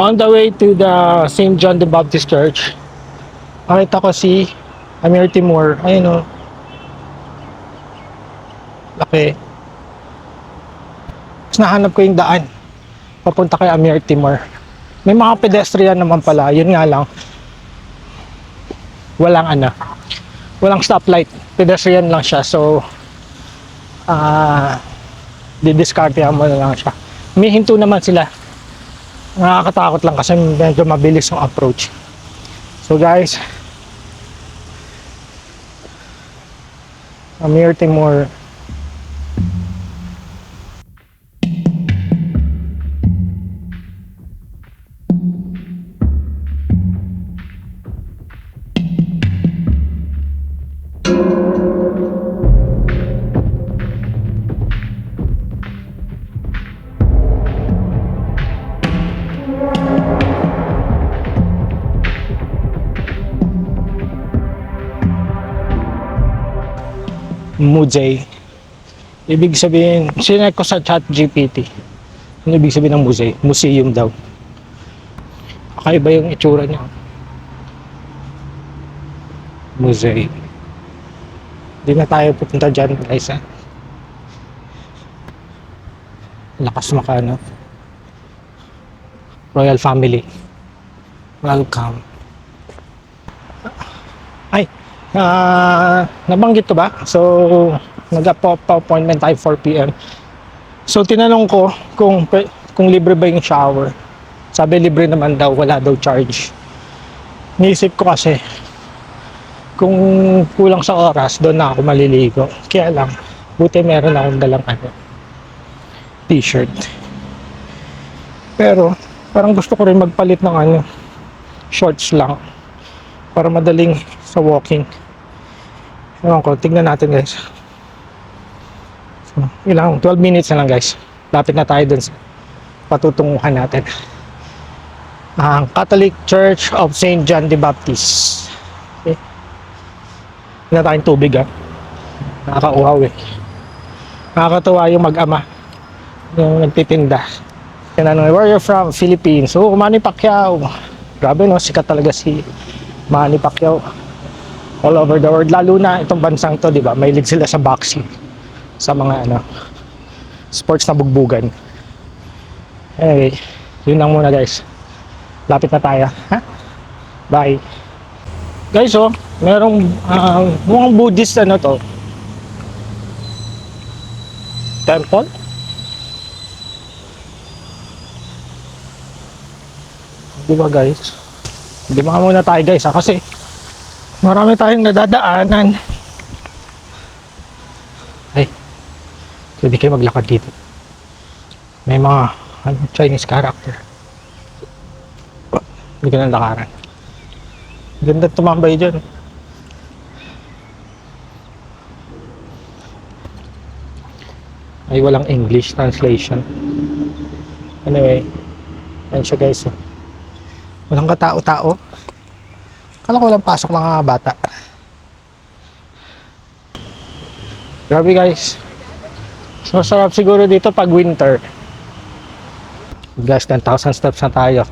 On the way to the St. John the Baptist Church, nakita ko si Amir Timur. Ayun o. Laki. Tapos nahanap ko yung daan. Papunta kay Amir Timur. May mga pedestrian naman pala. Yun nga lang. Walang stoplight. Pedestrian lang siya. So, didiskartehan mo na lang siya. May hinto naman sila. Nakakatakot lang kasi medyo mabilis yung approach. So guys, Amir Timur. Muzay. Ibig sabihin, sinek ko sa ChatGPT. Ano ibig sabihin ng muzay? Museum daw. Kakaiba yung itsura niya. Muzay. Hindi na tayo pupunta dyan, guys. Lakas makano. Royal family. Welcome. Ay, nabanggit ko ba? So, nag-appointment tayo 4 p.m. So, tinanong ko kung libre ba yung shower. Sabi, libre naman daw, wala daw charge. Niisip ko kasi, kung kulang sa oras, doon na ako maliligo. Kaya lang, buti meron akong dalang t-shirt. Pero, parang gusto ko rin magpalit ng shorts lang. Para madaling sa walking. Ewan ko, tignan natin guys. So, ilang 12 minutes na lang guys. Lapit na tayo dun sa patutunguhan natin. Ang Catholic Church of St. John the Baptist. Okay. Hindi na tayong tubig Nakakauhaw Nakakatuwa yung mag-ama. Yung nagtitinda. Tinanong, where are you from? Philippines. Oh, Manny Pacquiao. Grabe no, sikat talaga si Manny Pacquiao. All over the world, lalo na itong bansang to, di ba? Mahilig sila sa boxing, sa mga sports na bugbugan. Anyway, yun lang muna guys. Lapit na tayo. Bye. Guys, merong mukhang Buddhist to. Temple. Di ba guys? Di ba muna tayo guys kasi marami tayong nadadaanan. Ay, pwede kayo maglakad dito. May mga Chinese character. Hindi ka nang lakaran. Ganda tumambay dyan. Ay, walang English translation. Anyway, yan siya guys. Walang katao-tao. Kala ko walang pasok mga bata. Grabe guys. Masarap siguro dito pag winter. Guys, 10,000 steps na tayo.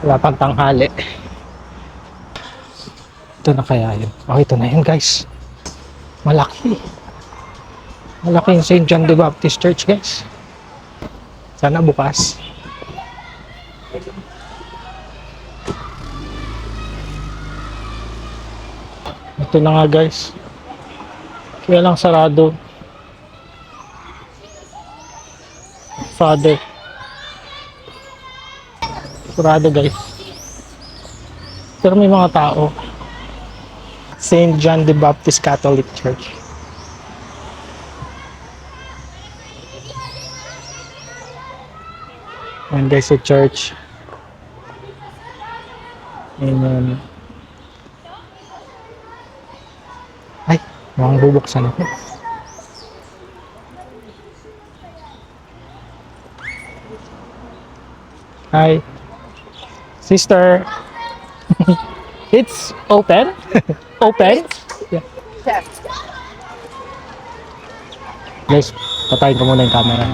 Wala pang tanghali. Ito na kaya yun. Oh, ito na yun guys. Malaki. Malaki yung St. John the Baptist Church guys. Sana bukas. Ito na nga guys. Kaya lang sarado. Father. Sarado guys. Pero may mga tao. St. John the Baptist Catholic Church. And there's a church. Amen. Ay, mukhang bubuksan ako. Hi. Sister. It's open? Open? Yeah. Yes. Guys, patayin ko muna yung camera.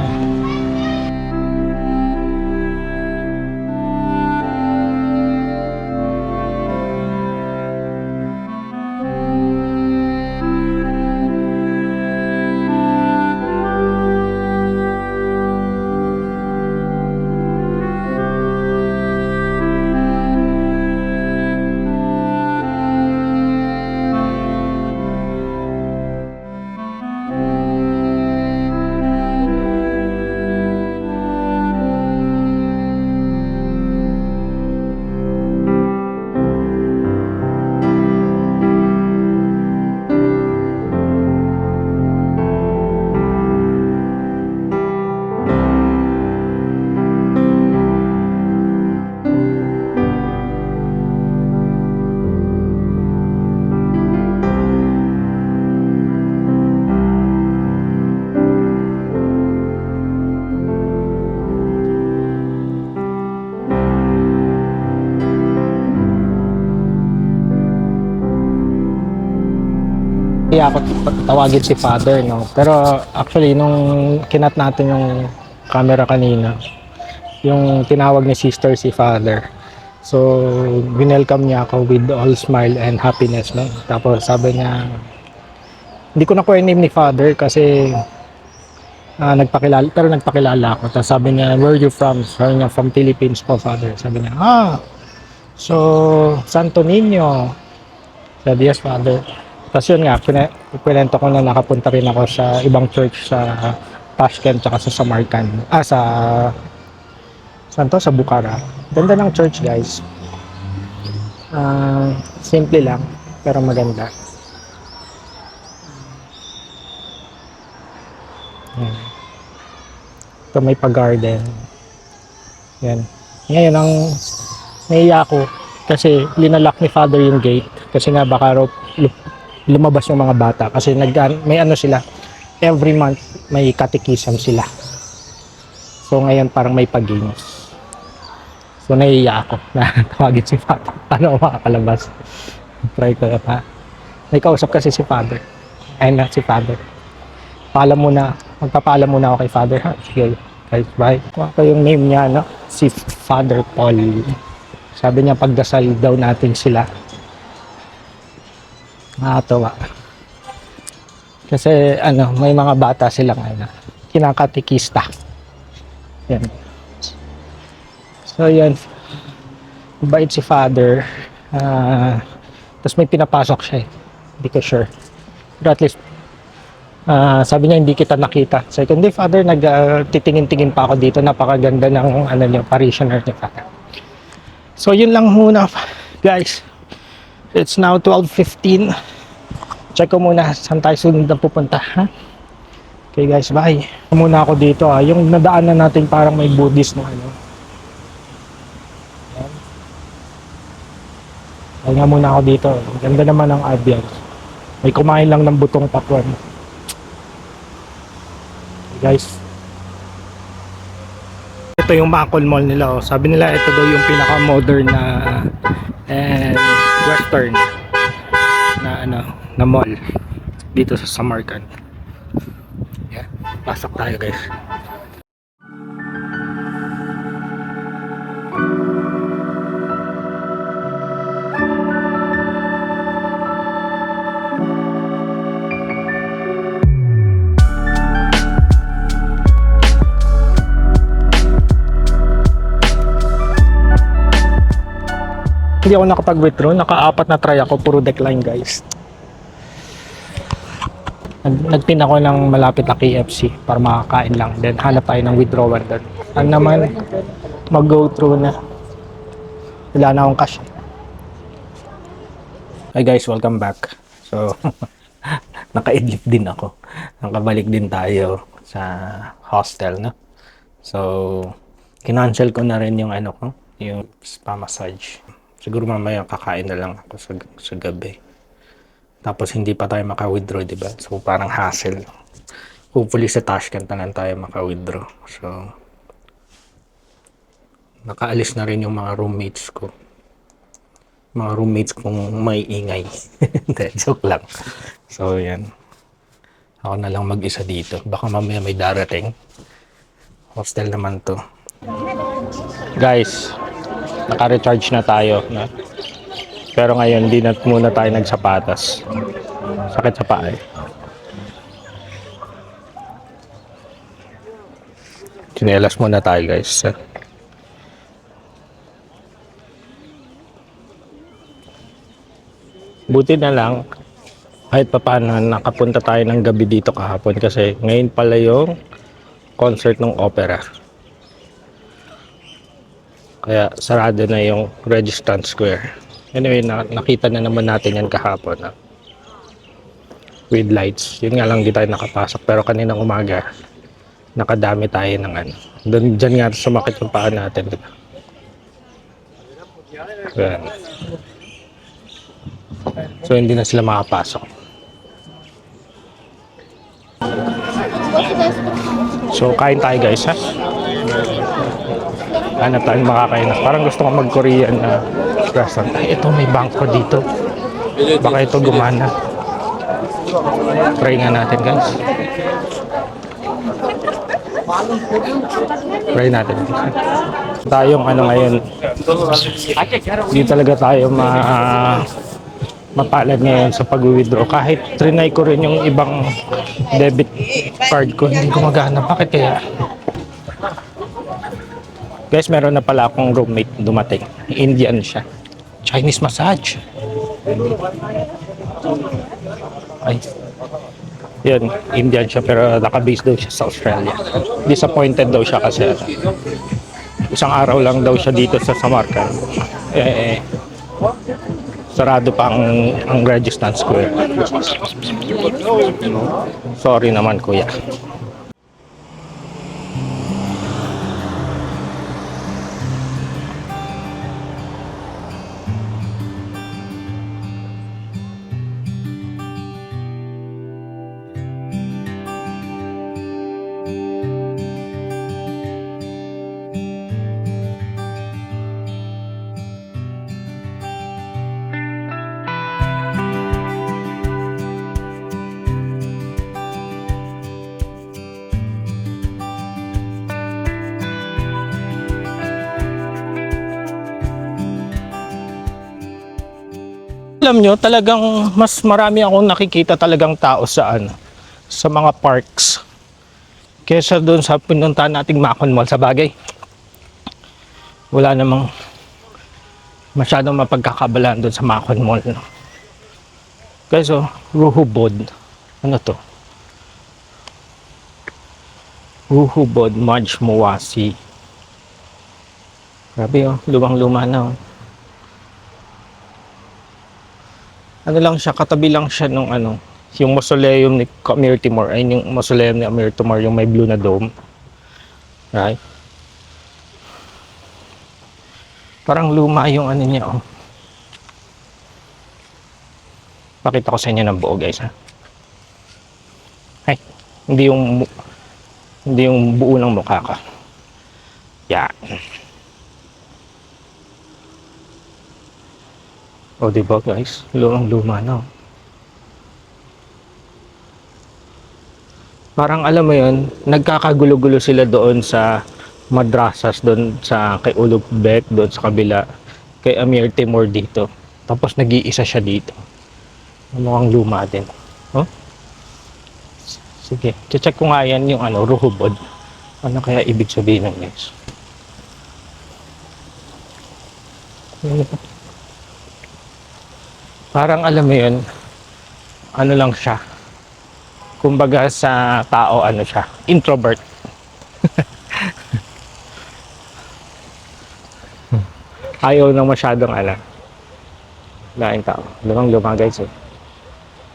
nahiya ako tawagin si Father, no? Pero actually, nung kinat natin yung camera kanina, yung tinawag ni Sister si Father. So, winelcome niya ako with all smile and happiness, no? Tapos sabi niya, hindi ko na ko yung name ni Father kasi nagpakilala, pero nagpakilala ako. Tapos sabi niya, where are you from? Sabi niya, from Philippines po, Father. Sabi niya, so, Santo Niño. Sabi, yes, Father. Tapos yun nga, pinento ko na nakapunta rin ako sa ibang church sa Tashkent tsaka sa Samarkand. Sa Bukhara. Ganda ng church, guys. Simple lang, pero maganda. Yan. Ito may pa-garden. Yan. Ngayon, ang naiya ako kasi linalock ni Father yung gate kasi nga baka lumabas yung mga bata kasi may ano sila, every month may catechism sila. So ngayon parang may pag-games. So naiya ako na tawagin si Father. Paano ako makakalabas? Try ko pa. May kausap kasi si Father. Ayun na si Father. Magpapaalam muna ako kay Father, ha? Sige, guys, bye. Kuha ko yung name niya, no? Si Father Paul. Sabi niya pagdasal daw natin sila. Nakakatawa. Kasi may mga bata silang kinakatikista. Yan. So yan. Bait si Father. Tapos may pinapasok siya eh. Hindi ko sure. Pero at least sabi niya hindi kita nakita. So hindi, Father, titingin-tingin pa ako dito. Napakaganda ng parishioner ni Father. So yun lang muna, guys. It's now 12:15. Check ko muna saan tayo sunod na pupunta, ha? Okay, guys, bye. Muna ako dito, yung nadaanan natin parang may Buddhist na Kaya nga muna ako dito. Ganda naman ang ambience. May kumain lang ng butong pakwan. Okay, guys. Ito yung Bacol Mall nila. Sabi nila ito daw yung pinaka-modern na and western na mall dito sa Samarkand. Yeah, pasok tayo, guys. Hindi ako nakapag-withdraw, naka-4 na try ako, puro decline, guys. Nagpin ako ng malapit na KFC para makakain lang. Then hanap tayo ng withdrawal doon. Naman, mag-go through na. Wala na akong cash. Hi guys, welcome back. So, naka-idlip din ako. Nakabalik din tayo sa hostel, no? So, kinancel ko na rin yung yung spa massage. Siguro mamaya kakain na lang ako sa gabi. Tapos hindi pa tayo maka-withdraw, diba? So parang hassle. Hopefully sa Tashkent na lang tayo maka-withdraw. So nakaalis na rin yung mga roommates ko. Mga roommates kong may ingay. Hindi, joke lang. So yan. Ako na lang mag-isa dito. Baka mamaya may darating. Hostel naman to. Guys, naka-recharge na tayo, no? Pero ngayon, di na muna tayo nagsapatas. Sakit sa paa eh. Chinelas muna tayo, guys. Buti na lang, kahit pa paano, nakapunta tayo ng gabi dito kahapon kasi ngayon pala yung concert ng opera. Kaya sarado na yung Registrant Square. Anyway, nakita na naman natin yan kahapon. With lights. Yun nga lang di tayo nakapasok. Pero kaninang umaga, nakadami tayo ng Dyan nga sumakit yung paa natin. Ayan. So hindi na sila makapasok. So kain tayo, guys, ha? Hanap tayo makakain. Parang gusto ko mag-Korean na restaurant. Ay, ito may bangko dito. Baka ito gumana. Try nga natin guys. Try natin. Tayong ano ngayon, hindi talaga tayo mapalad ngayon sa pag-withdraw. Kahit trinay ko rin yung ibang debit card ko, hindi gumagana. Bakit kaya? Guys, meron na pala akong roommate dumating. Indian siya. Chinese massage. Ay. Yun, Indian siya pero naka-base daw siya sa Australia. Disappointed daw siya kasi isang araw lang daw siya dito sa Samarkand. Sarado pa ang Registan Square. Sorry naman kuya. Alam nyo, talagang mas marami akong nakikita talagang tao sa sa mga parks kesa doon sa pinuntahan nating Macon Mall. Sa bagay, wala namang masyadong mapagkakabalaan doon sa Macon Mall, no? Guys, Ruhubod. Ano to? Ruhubod Maj Mawasi. Grabe, lumang-luma na. Ano lang siya, katabi lang siya nung yung mausoleum ni Amir Timur, ay yung mausoleum ni Amir Timur, yung may blue na dome. Right? Parang luma yung niya, oh. Pakita ko sa inyo ng buo, guys, ha. Ay, hindi yung buo ng mukha ka. Yan. O, diba guys? Lumang-luma na. Parang alam mo yun, nagkakagulo-gulo sila doon sa madrasas, doon sa kay Ulug Bek, doon sa kabila, kay Amir Timur dito. Tapos nag-iisa siya dito. Mukhang luma din. Oh? Sige, check ko nga yan yung Ruhubod. Ano kaya ibig sabihin ng guys? Parang alam mo yun, ano lang siya, kumbaga sa tao, siya, introvert. Ayaw nang masyadong laing tao. Lumang-luma guys, eh.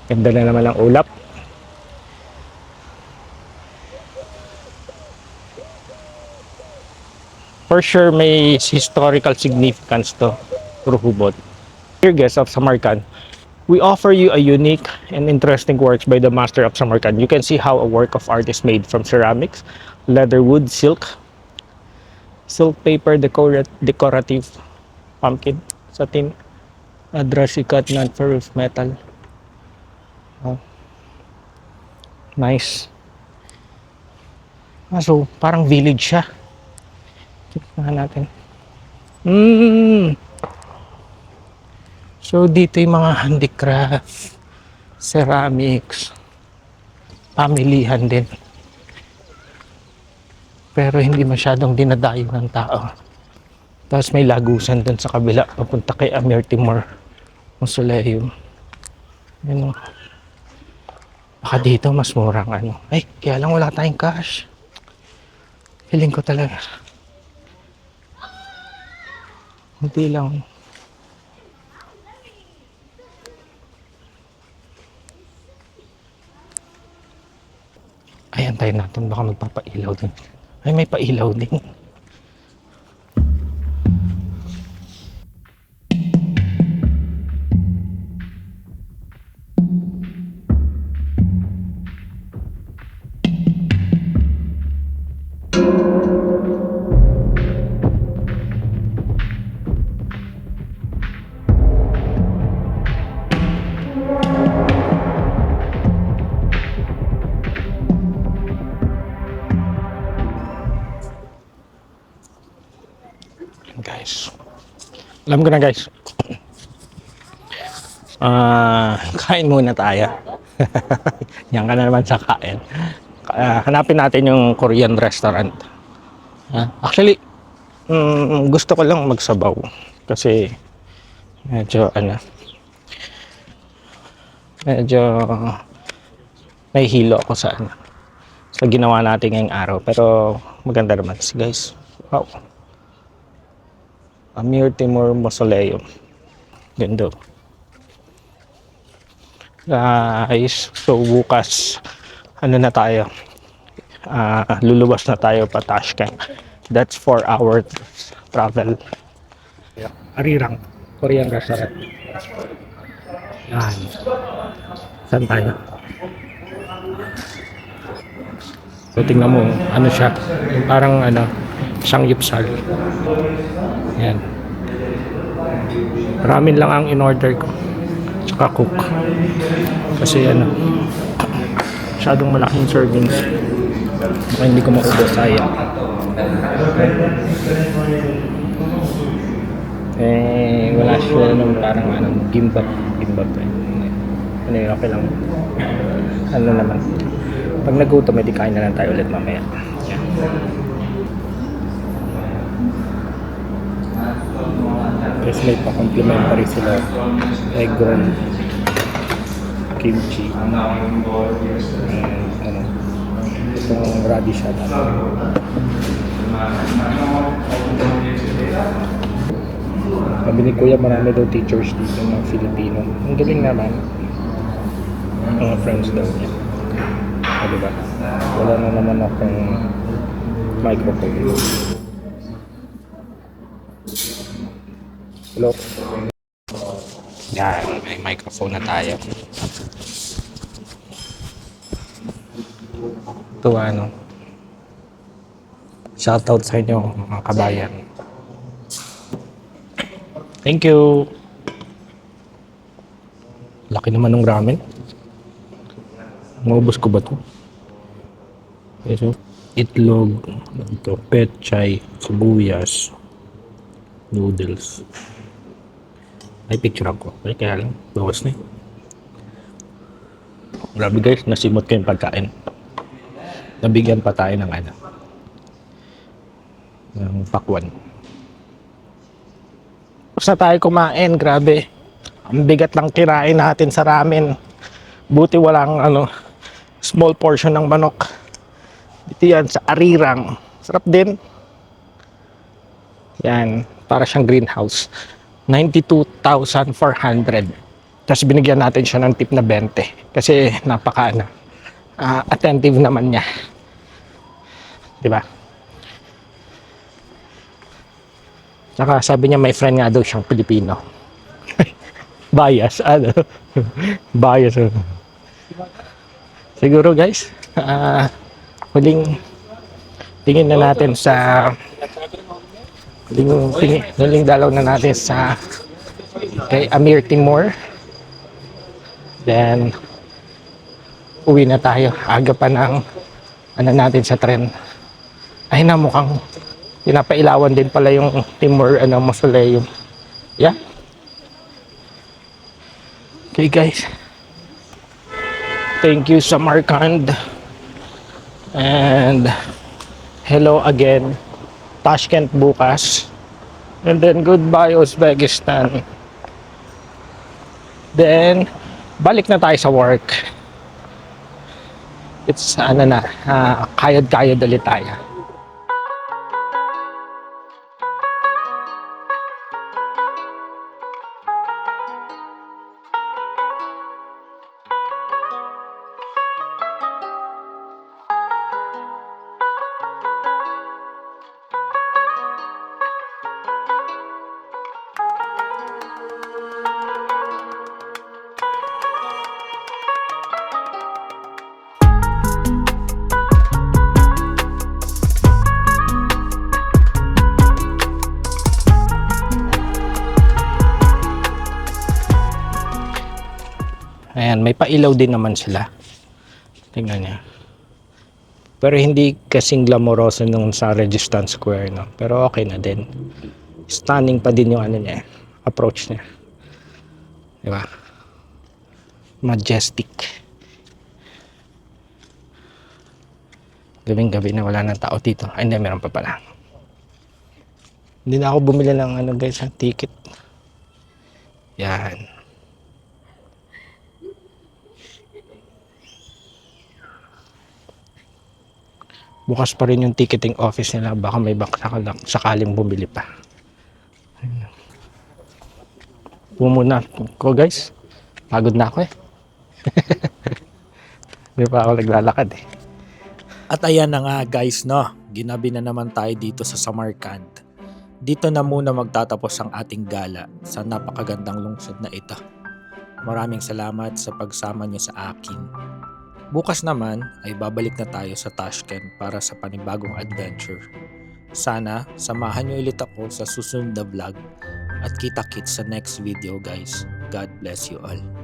Ganda na naman ang ulap. For sure may historical significance to, Ruhubod. Dear guests of Samarkand, we offer you a unique and interesting works by the master of Samarkand. You can see how a work of art is made from ceramics, leather, wood, silk paper, decorative pumpkin, satin, adrashi cut, non-ferrous metal. Oh. Nice. So, parang village siya. Tignan natin. So, dito yung mga handicraft, ceramics, pamilihan din. Pero hindi masyadong dinadayo ng tao. Tapos may lagusan dun sa kabila, papunta kay Amir Timur Mausoleum. Yun, baka dito mas murang Ay, kaya lang wala tayong cash. Feeling ko talaga. Hindi lang. Ay, antayin natin. Baka magpapailaw din. Ay, may pailaw din. Guys. Alam ko na guys. Kain muna tayo. Yan ka na naman sa kain. Hanapin natin yung Korean restaurant. Actually, gusto ko lang magsabaw. Kasi medyo nahihilo ako sa ginawa natin ngayong araw. Pero maganda naman guys. Wow. Amir Timur Mausoleum. Ganda. Guys, so bukas na tayo. Luluwas na tayo pa Tashkent. That's 4 hour travel. Arirang, Korean restaurant. Yan. Saan tayo? So tingnan mo, siya? Yung parang Samgyeopsal. Yan. Ramen lang ang in-order ko. Tsaka cook. Kasi masyadong malaking servings. Baka hindi ko maubos, sayang. Wala siya nung parang gimbap okay lang. Naman pag nagutom, edi kain na lang tayo ulit mamaya. Yeah. Kasi may pa-complimentary sila, egg roll, kimchi, and itong radish at sabi ni Kuya, marami daw teachers dito ng Filipino. Ang galing naman. Mga friends daw niya. Diba? Wala na naman akong microphone. Hello? Yan, may microphone na tayo. Ito shoutout sa inyo mga kabayan. Thank you. Laki naman ng ramen. Maubos ko ba ito? So, itlog, ito, petchay, sibuyas, noodles. Ay, picture ako. Ay, kaya lang, bawas na eh. Grabe guys, nasimot ko yung pagkain. Nabigyan pa tayo ng ng pakwan. Tapos na tayo kumain, grabe. Ang bigat lang kinain natin sa ramen. Buti walang small portion ng manok. Ito yan sa arirang. Sarap din. Yan, para siyang greenhouse. 92,400. Tapos binigyan natin siya ng tip na 20. Kasi napaka attentive naman niya. Diba? Saka sabi niya may friend nga daw siyang Pilipino. Bias. Bias. Siguro guys, huling tingin na natin sa huling dalaw na natin sa kay Amir Timur. Then uwi na tayo. Aga pa ng natin sa tren. Ay na, mukhang pinapailawan din pala yung Timur Mausoleum. Yeah. Okay guys. Thank you Samarkand. And hello again Tashkent bukas. And then goodbye Uzbekistan. Then balik na tayo sa work. It's kayod-kayod ulit tayo. Ayan, may pailaw din naman sila. Tingnan niya. Pero hindi kasing glamoroso nung sa Registance Square, no? Pero okay na din. stunning pa din yung ano niya, approach niya. Di ba? Majestic. Gabing-gabi na wala ng tao dito. Ay, hindi, meron pa pala. Hindi na ako bumili ng ano guys, ticket. Yan. Bukas pa rin yung ticketing office nila. Baka may sakaling bumili pa. Muna ko guys. Pagod na ako eh. Hindi pa ako naglalakad eh. At ayan na nga guys, no, ginabi na naman tayo dito sa Samarkand. Dito na muna magtatapos ang ating gala sa napakagandang lungsod na ito. Maraming salamat sa pagsama niyo sa akin. Bukas naman ay babalik na tayo sa Tashkent para sa panibagong adventure. Sana samahan niyo ulit ako sa susunod na vlog at kita-kits sa next video guys. God bless you all.